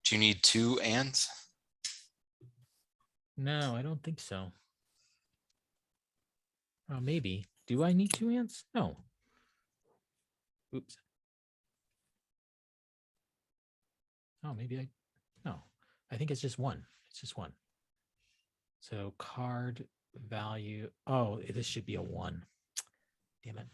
Do you need two ands? No, I don't think so. Oh, maybe. Do I need two ants? No. Oops. Oh, maybe no, I think it's just one. It's just one. So card value. Oh, this should be a 1. Damn it.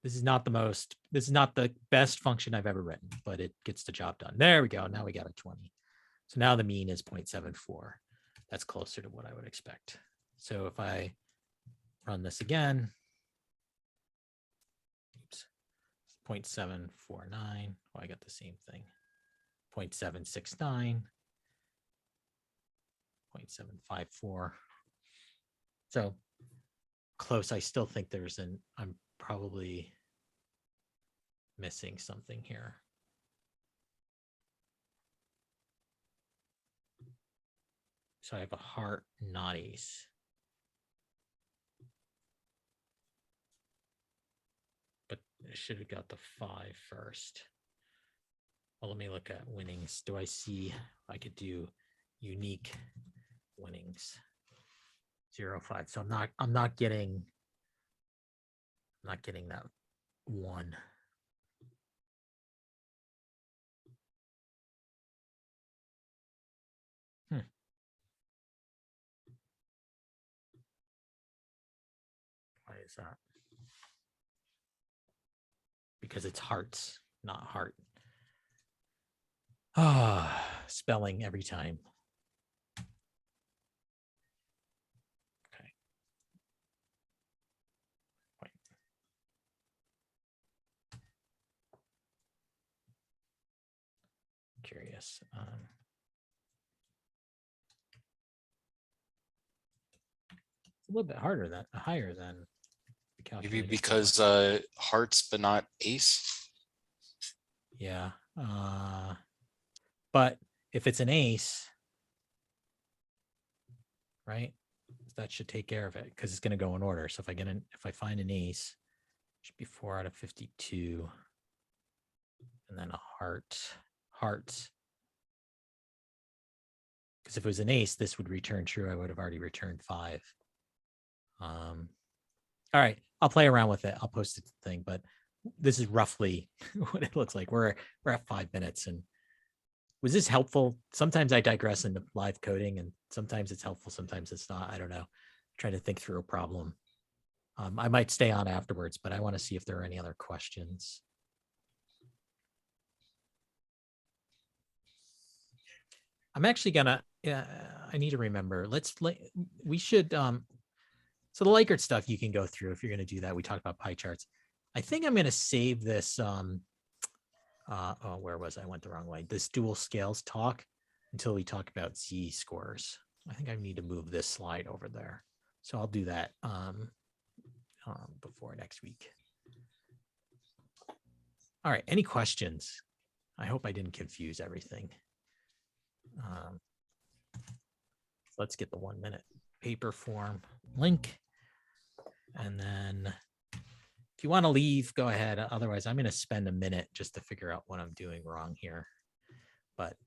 This is not the best function I've ever written, but it gets the job done. There we go. Now we got a 20. So now the mean is 0.74. That's closer to what I would expect. So if I run this again, oops, 0.749. Oh, I got the same thing. 0.769. 0.754. So close. I still think I'm probably missing something here. So I have a heart, not ace. But I should have got the 5 first. Well, let me look at winnings. Do I see if I could do unique winnings? 0-5. So I'm not getting that 1. Why is that? Because it's hearts, not heart. Ah, spelling every time. Okay. Wait. Curious. It's a little bit higher than the Maybe calculated because hearts, but not ace. Yeah. But if it's an ace, right, that should take care of it because it's going to go in order. So if I find an ace, it should be 4 out of 52, and then a hearts. Because if it was an ace, this would return true. I would have already returned 5. All right, I'll play around with it. I'll post it thing, but this is roughly what it looks like. We're at 5 minutes, and was this helpful? Sometimes I digress into live coding, and sometimes it's helpful, sometimes it's not. I don't know. Trying to think through a problem. I might stay on afterwards, but I want to see if there are any other questions. I'm actually gonna. I need to remember. We should. So the Likert stuff you can go through if you're going to do that. We talked about pie charts. I think I'm going to save this. Where was I? Went the wrong way. This dual scales talk until we talk about z-scores. I think I need to move this slide over there. So I'll do that before next week. All right. Any questions? I hope I didn't confuse everything. Let's get the 1 minute paper form link. And then if you want to leave, go ahead. Otherwise, I'm going to spend a minute just to figure out what I'm doing wrong here. But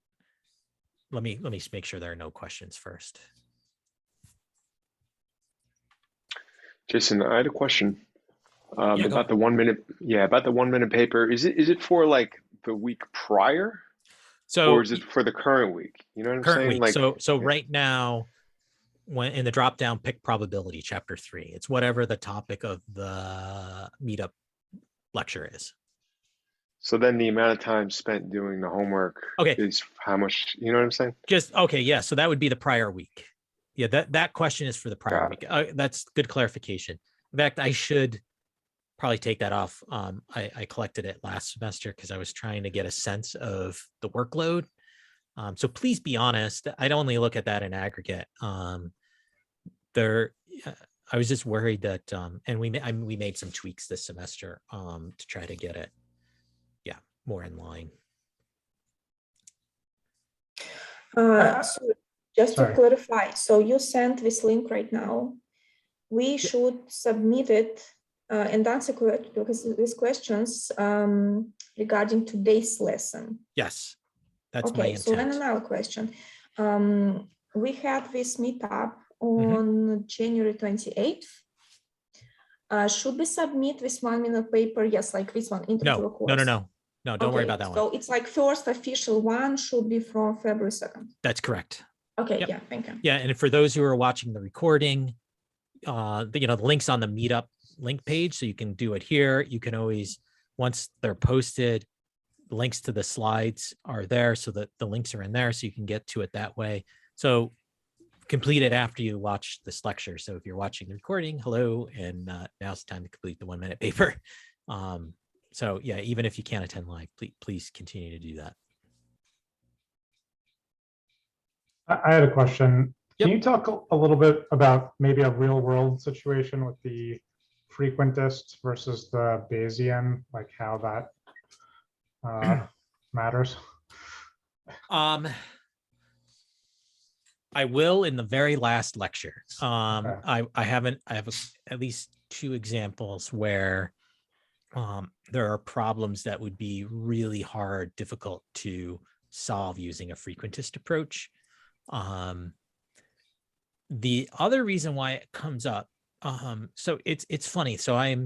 let me make sure there are no questions first. Jason, I had a question Yeah, go about the 1 minute. Yeah, about the 1 minute paper. Is it for like the week prior, So or is it for the current week? You know what I'm current saying? week. Like, So yeah. right now, when in the drop down, pick probability, chapter 3. It's whatever the topic of the meetup lecture is. So then the amount of time spent doing the homework Okay. is how much? You know what I'm saying? Just okay. Yeah. So that would be the prior week. Yeah. That question is for the prior Got week. That's good clarification. In fact, I should probably take that off. I collected it last semester because I was trying to get a sense of the workload. So please be honest. I'd only look at that in aggregate. I was just worried that, and we made some tweaks this semester to try to get it, more in line. So just to Sorry. clarify, so you sent this link right now. We should submit it and answer these questions regarding today's lesson. Yes, that's my Okay, so then intent. another question. We had this meetup Mm-hmm. on January 28th. Should we submit this 1 minute paper? Yes, like this one, intro to the No, course. no, don't worry Okay, about that one. so it's like first official one should be from February 2nd. That's correct. Okay, Yep. yeah, thank you. Yeah, and for those who are watching the recording, the links on the meetup link page, so you can do it here. You can always, once they're posted, links to the slides are there, so that the links are in there, so you can get to it that way. So complete it after you watch this lecture. So if you're watching the recording, hello, and now's the time to complete the 1 minute paper. So yeah, even if you can't attend live, please continue to do that. I had a question. Yep. Can you talk a little bit about maybe a real world situation with the frequentist versus the Bayesian, like how that matters? I will in the very last lecture. Okay. I have at least 2 examples where there are problems that would be really hard, difficult to solve using a frequentist approach. The other reason why it comes up, so it's funny. So I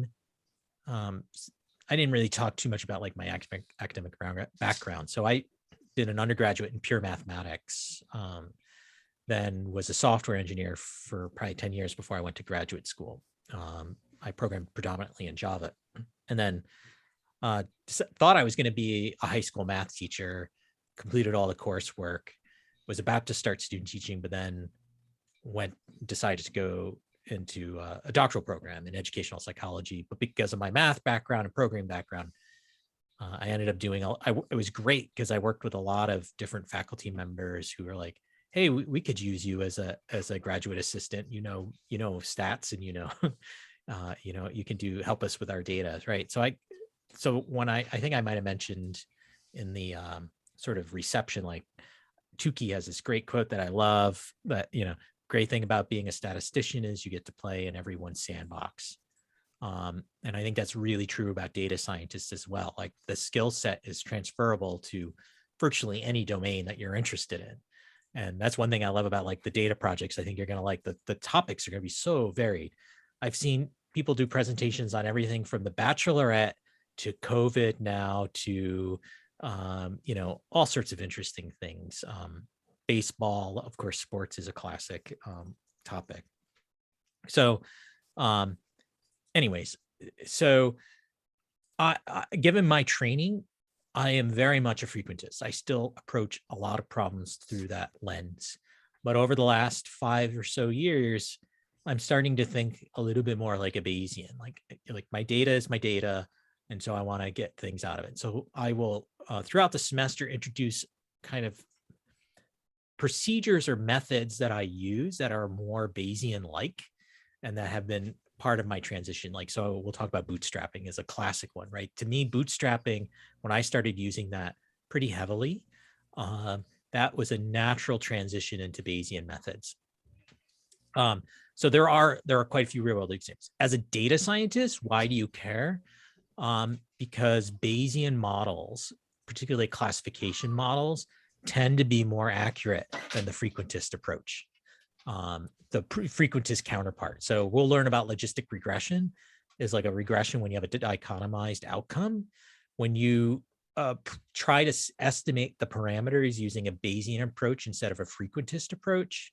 didn't really talk too much about like my academic background. So I did an undergraduate in pure mathematics, then was a software engineer for probably 10 years before I went to graduate school. I programmed predominantly in Java, and then thought I was going to be a high school math teacher, completed all the coursework, was about to start student teaching, but then decided to go into a doctoral program in educational psychology. But because of my math background and programming background, I ended up doing, it was great because I worked with a lot of different faculty members who were like, hey, we could use you as a graduate assistant, you know, stats, and, you can help us with our data. Right. So when I think I might've mentioned in the sort of reception, like Tukey has this great quote that I love, that, great thing about being a statistician is you get to play in everyone's sandbox. And I think that's really true about data scientists as well. Like the skill set is transferable to virtually any domain that you're interested in. And that's one thing I love about like the data projects. I think you're going to like the topics are going to be so varied. I've seen people do presentations on everything from the Bachelorette to COVID now to, all sorts of interesting things. Baseball, of course, sports is a classic topic. So anyways, so given my training, I am very much a frequentist. I still approach a lot of problems through that lens. But over the last 5 or so years, I'm starting to think a little bit more like a Bayesian. Like my data is my data, and so I want to get things out of it. So I will, throughout the semester, introduce kind of procedures or methods that I use that are more Bayesian-like and that have been part of my transition. Like, so we'll talk about bootstrapping as a classic one, right? To me, bootstrapping, when I started using that pretty heavily, that was a natural transition into Bayesian methods. So there are quite a few real world examples. As a data scientist, why do you care? Because Bayesian models, particularly classification models, tend to be more accurate than the frequentist approach, the frequentist counterpart. So we'll learn about logistic regression is like a regression when you have a dichotomized outcome. When you try to estimate the parameters using a Bayesian approach instead of a frequentist approach,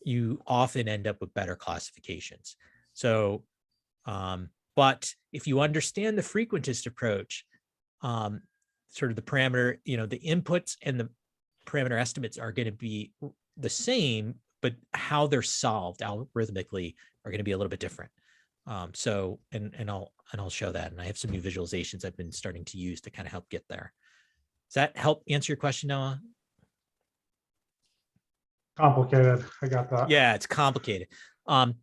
you often end up with better classifications. So, but if you understand the frequentist approach, sort of the parameter, the inputs and the parameter estimates are going to be the same, but how they're solved algorithmically are going to be a little bit different. So, and I'll show that. And I have some new visualizations I've been starting to use to kind of help get there. Does that help answer your question, Noah? Complicated. I got that. Yeah, it's complicated.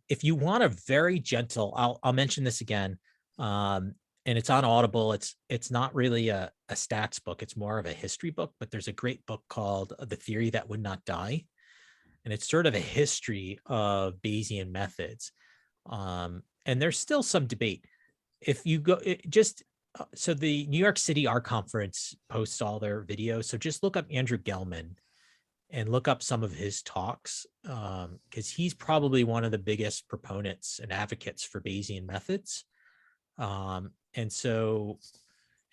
If you want a very gentle, I'll mention this again. And it's on Audible. It's not really a stats book. It's more of a history book, but there's a great book called The Theory That Would Not Die. And it's sort of a history of Bayesian methods. And there's still some debate. if you go just so the New York City Art Conference posts all their videos. So just look up Andrew Gelman and look up some of his talks, because he's probably one of the biggest proponents and advocates for Bayesian methods. And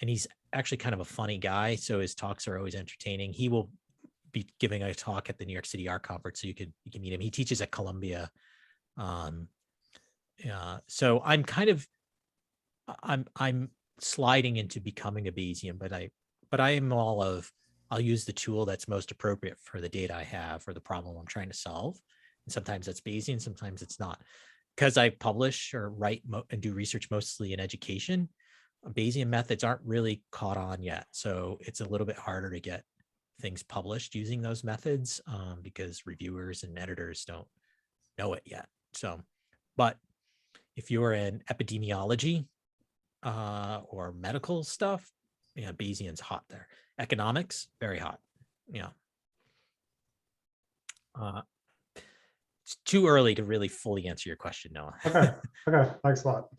he's actually kind of a funny guy, so his talks are always entertaining. He will be giving a talk at the New York City Art Conference, so you can meet him. He teaches at Columbia. So I'm kind of I'm sliding into becoming a Bayesian, but I am all of, I'll use the tool that's most appropriate for the data I have or the problem I'm trying to solve. And sometimes that's Bayesian, sometimes it's not. Because I publish or write and do research mostly in education, Bayesian methods aren't really caught on yet. So it's a little bit harder to get things published using those methods, because reviewers and editors don't know it yet. So, but if you're in epidemiology or medical stuff, yeah, Bayesian's hot there. Economics, very hot. Yeah. It's too early to really fully answer your question, Noah. Okay, okay, thanks a lot.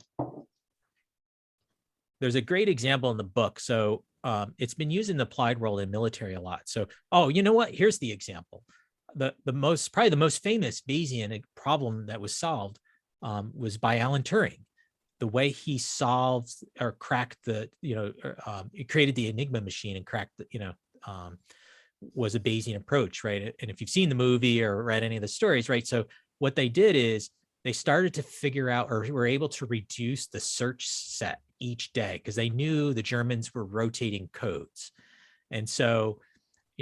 There's a great example in the book. So it's been used in the applied world and military a lot. So, oh, you know what? Here's the example. Probably the most famous Bayesian problem that was solved was by Alan Turing. The way he solved or cracked he created the Enigma machine and cracked the, was a Bayesian approach, right? And if you've seen the movie or read any of the stories, right? So what they did is they started to figure out, or were able to reduce the search set each day, because they knew the Germans were rotating codes. And so,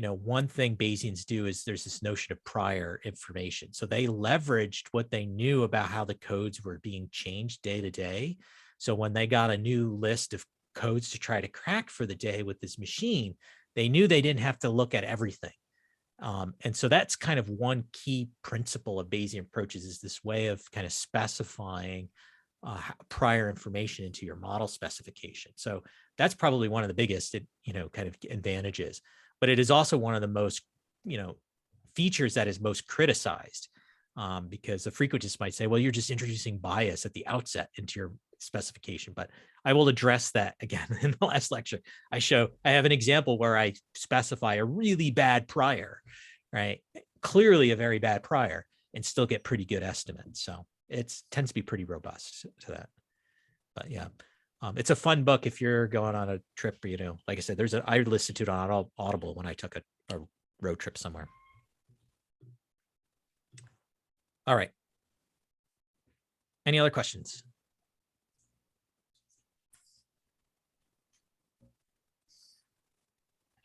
one thing Bayesians do is there's this notion of prior information. So they leveraged what they knew about how the codes were being changed day to day. So when they got a new list of codes to try to crack for the day with this machine, they knew they didn't have to look at everything. And so that's kind of one key principle of Bayesian approaches, is this way of kind of specifying prior information into your model specification. So that's probably one of the biggest, kind of advantages. But it is also one of the most, features that is most criticized, because the frequentists might say, well, you're just introducing bias at the outset into your specification. But I will address that again in the last lecture. I have an example where I specify a really bad prior, right? Clearly a very bad prior, and still get pretty good estimates. So it tends to be pretty robust to that. But yeah. It's a fun book if you're going on a trip, like I said, I listened to it on Audible when I took a road trip somewhere. All right. Any other questions?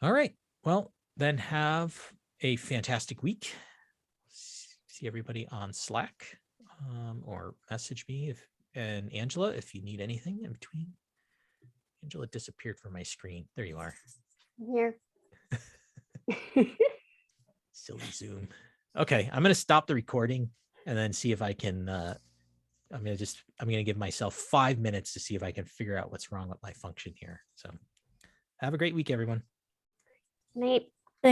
All right. Well, then have a fantastic week. See everybody on Slack, or message me and Angela, if you need anything in between. Angela disappeared from my screen. There you are. Here. Silly Zoom. Okay, I'm going to stop the recording and then see if I can, I'm going to give myself 5 minutes to see if I can figure out what's wrong with my function here. So have a great week, everyone. Night.